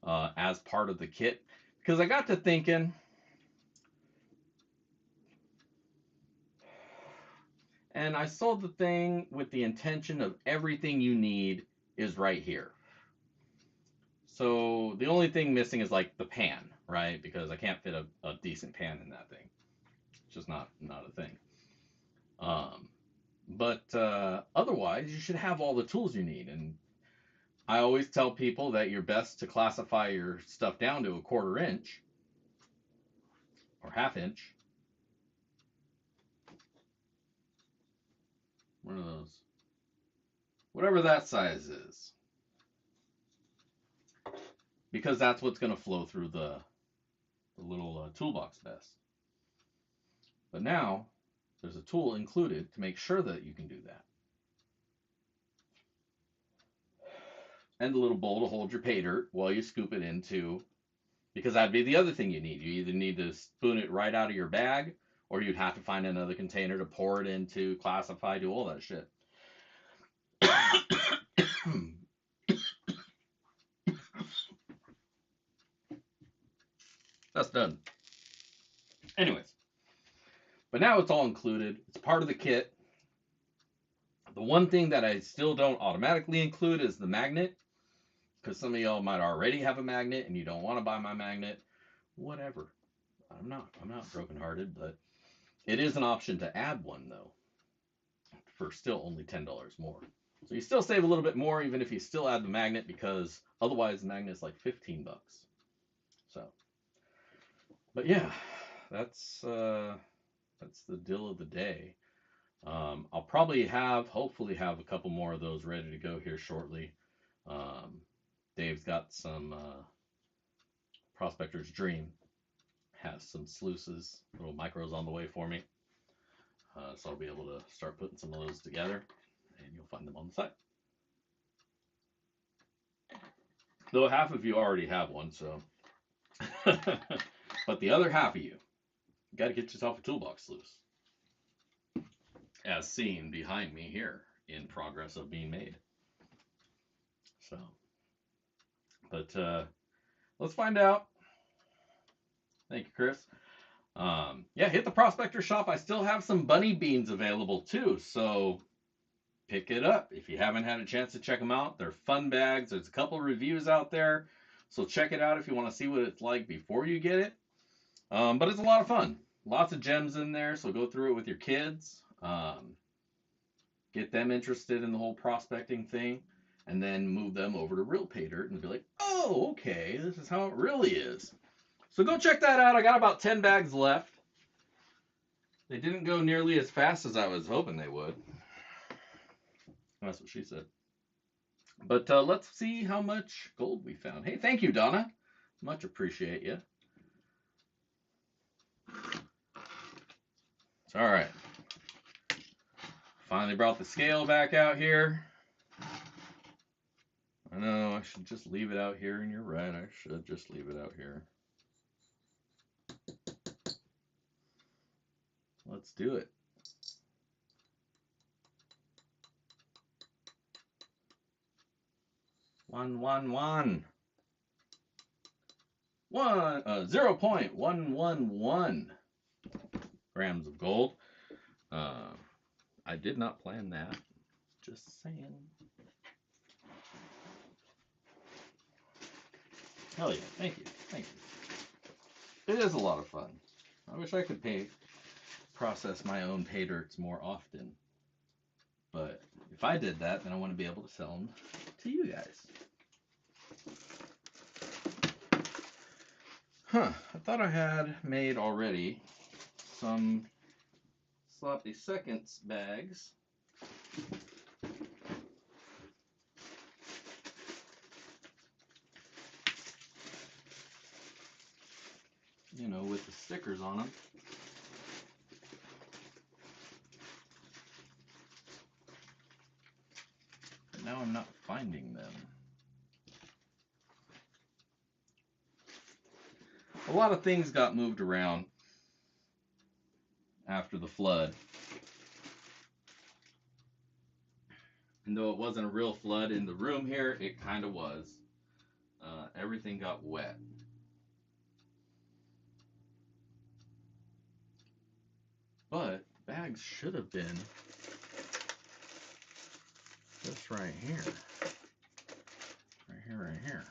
as part of the kit. Because I got to thinking, and I sold the thing with the intention of everything you need is right here. So the only thing missing is like the pan, right? Because I can't fit a decent pan in that thing. It's just not a thing. But otherwise, you should have all the tools you need. And I always tell people that you're best to classify your stuff down to 1/4 inch or 1/2 inch. One of those. Whatever that size is. Because that's what's going to flow through the little toolbox best. But now, there's a tool included to make sure that you can do that. And the little bowl to hold your pay dirt while you scoop it into, because that'd be the other thing you need. You either need to spoon it right out of your bag, or you'd have to find another container to pour it into, classify, do all that shit. That's done. Anyways, but now it's all included. It's part of the kit. The one thing that I still don't automatically include is the magnet, because some of y'all might already have a magnet and you don't want to buy my magnet. Whatever. I'm not brokenhearted, but it is an option to add one though, for still only $10 more. So you still save a little bit more even if you still add the magnet, because otherwise the magnet is like $15. So, but yeah, that's the deal of the day. I'll probably hopefully have a couple more of those ready to go here shortly. Dave's got some Prospector's Dream has some sluices, little micros on the way for me. So I'll be able to start putting some of those together, and you'll find them on the site. Though half of you already have one, so. But the other half of you got to get yourself a toolbox sluice, as seen behind me here, in progress of being made. So, but let's find out. Thank you, Chris. Yeah, hit the Prospector shop. I still have some bunny beans available too, so pick it up if you haven't had a chance to check them out. They're fun bags. There's a couple reviews out there, so check it out if you want to see what it's like before you get it. But it's a lot of fun. Lots of gems in there, so go through it with your kids. Get them interested in the whole prospecting thing, and then move them over to real pay dirt and be like, oh, okay, this is how it really is. So go check that out. I got about 10 bags left. They didn't go nearly as fast as I was hoping they would. That's what she said. But let's see how much gold we found. Hey, thank you, Donna. Much appreciate you. All right. Finally brought the scale back out here. I know, I should just leave it out here, and you're right. I should just leave it out here. Let's do it. One, 0.111 grams of gold. I did not plan that. Just saying. Hell yeah, thank you, thank you. It is a lot of fun. I wish I could process my own pay dirts more often. But if I did that, then I want to be able to sell them to you guys. Huh, I thought I had made already some sloppy seconds bags. You know, with the stickers on them. But now I'm not finding them. A lot of things got moved around after the flood. And though it wasn't a real flood in the room here, it kind of was. Everything got wet. But bags should have been this right here. Right here, right here.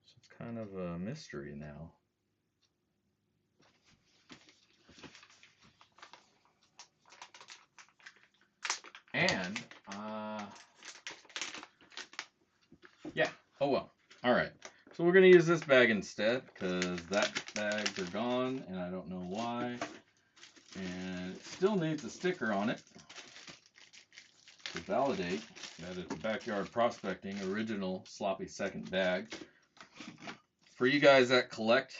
So it's kind of a mystery now. And, yeah, oh well. All right, so we're gonna use this bag instead because that bags are gone and I don't know why. And it still needs a sticker on it to validate that it's a Backyard Prospecting original sloppy second bag. For you guys that collect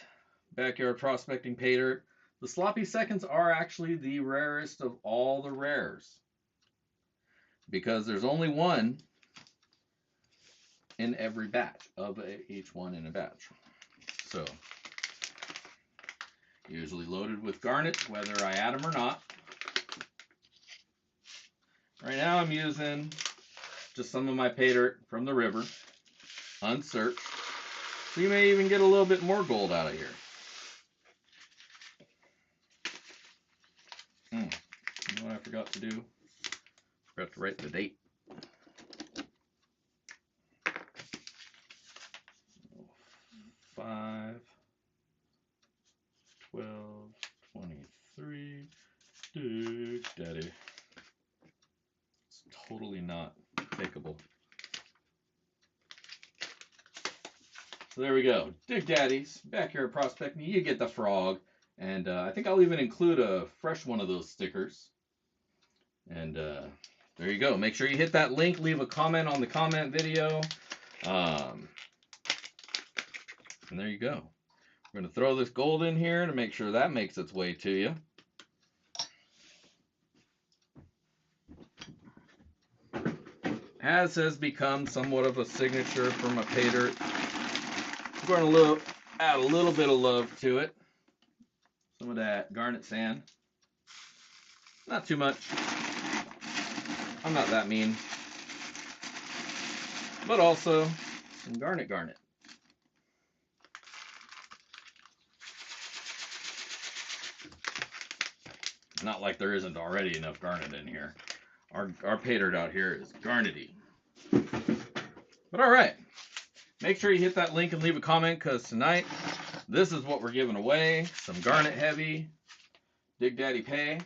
Backyard Prospecting pay dirt, the sloppy seconds are actually the rarest of all the rares because there's only one in every batch of each one in a batch. So usually loaded with garnet, whether I add them or not. Right now I'm using just some of my pay dirt from the river, unsearched. So you may even get a little bit more gold out of here. You know what I forgot to do? Forgot to write the date. 5, 12, 23, Dig Daddy. It's totally not fakeable. So there we go. Dig Daddy's Backyard Prospecting. You get the frog. And I think I'll even include a fresh one of those stickers. And there you go. Make sure you hit that link. Leave a comment on the comment video. And there you go. We're going to throw this gold in here to make sure that makes its way to you. As has become somewhat of a signature for my pay dirt, I'm going to add a little bit of love to it. Some of that garnet sand. Not too much. I'm not that mean. But also some garnet. Not like there isn't already enough garnet in here. Our pay dirt out here is garnety. But all right. Make sure you hit that link and leave a comment because tonight, this is what we're giving away. Some garnet heavy Dig Daddy pay.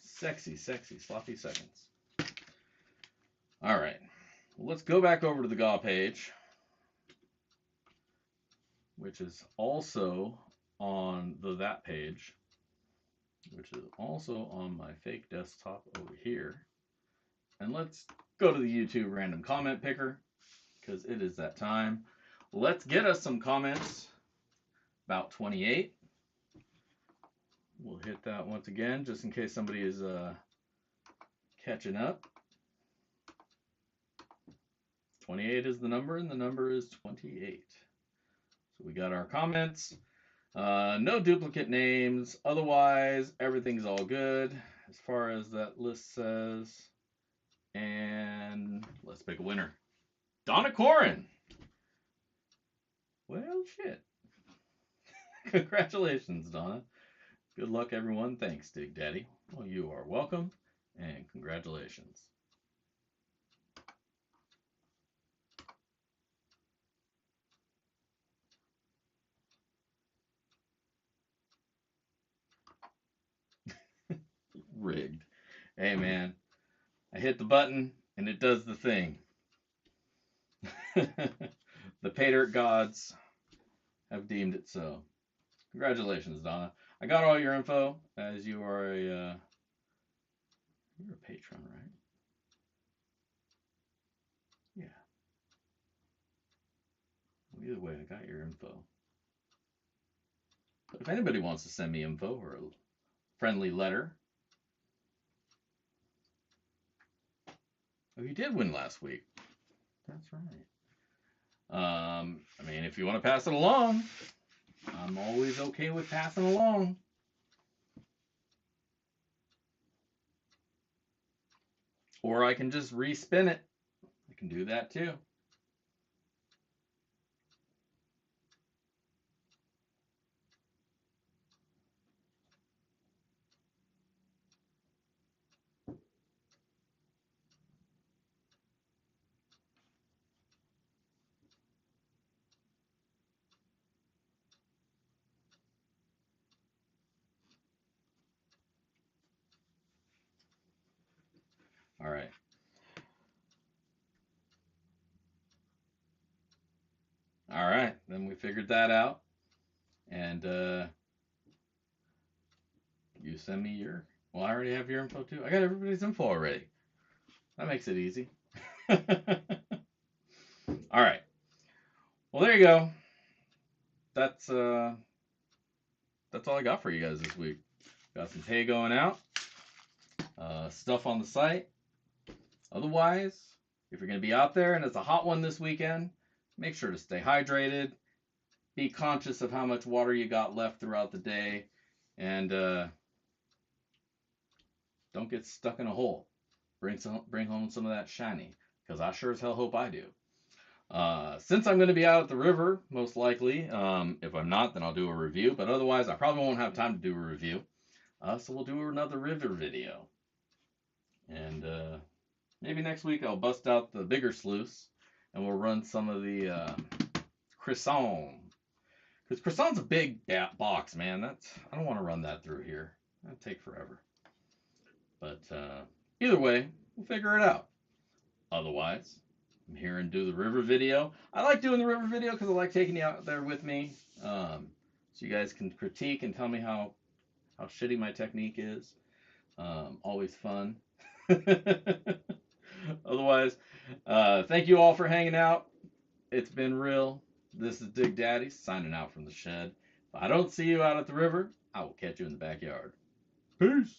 Sexy, sexy, sloppy seconds. All right. Well, let's go back over to the GAW page, which is also on that page, which is also on my fake desktop over here. And let's go to the YouTube random comment picker because it is that time. Let's get us some comments about 28. We'll hit that once again just in case somebody is catching up. 28 is the number and the number is 28. So we got our comments. No duplicate names. Otherwise, everything's all good as far as that list says. And let's pick a winner. Donna Corin. Well, shit. Congratulations, Donna. Good luck, everyone. Thanks, Dig Daddy. Well, you are welcome, and congratulations. rigged. Hey, man, I hit the button and it does the thing. The pay dirt gods have deemed it so. Congratulations, Donna. I got all your info as you are you're a patron, right? Yeah. Well, either way, I got your info. But if anybody wants to send me info or a friendly letter. Oh, you did win last week. That's right. I mean, if you want to pass it along, I'm always okay with passing along. Or I can just respin it. I can do that too. All right. All right. Then we figured that out. And you send me your. Well, I already have your info too. I got everybody's info already. That makes it easy. All right. Well, there you go. That's all I got for you guys this week. Got some hay going out. Stuff on the site. Otherwise, if you're going to be out there and it's a hot one this weekend, make sure to stay hydrated. Be conscious of how much water you got left throughout the day. And don't get stuck in a hole. Bring home some of that shiny, because I sure as hell hope I do. Since I'm going to be out at the river, most likely, if I'm not, then I'll do a review. But otherwise, I probably won't have time to do a review. So we'll do another river video. And maybe next week I'll bust out the bigger sluice and we'll run some of the croissant. Because croissant's a big box, man. I don't want to run that through here. That'd take forever. But either way, we'll figure it out. Otherwise, I'm here and do the river video. I like doing the river video because I like taking you out there with me. So you guys can critique and tell me how shitty my technique is. Always fun. Otherwise, thank you all for hanging out. It's been real. This is Dig Daddy signing out from the shed. If I don't see you out at the river, I will catch you in the backyard. Peace.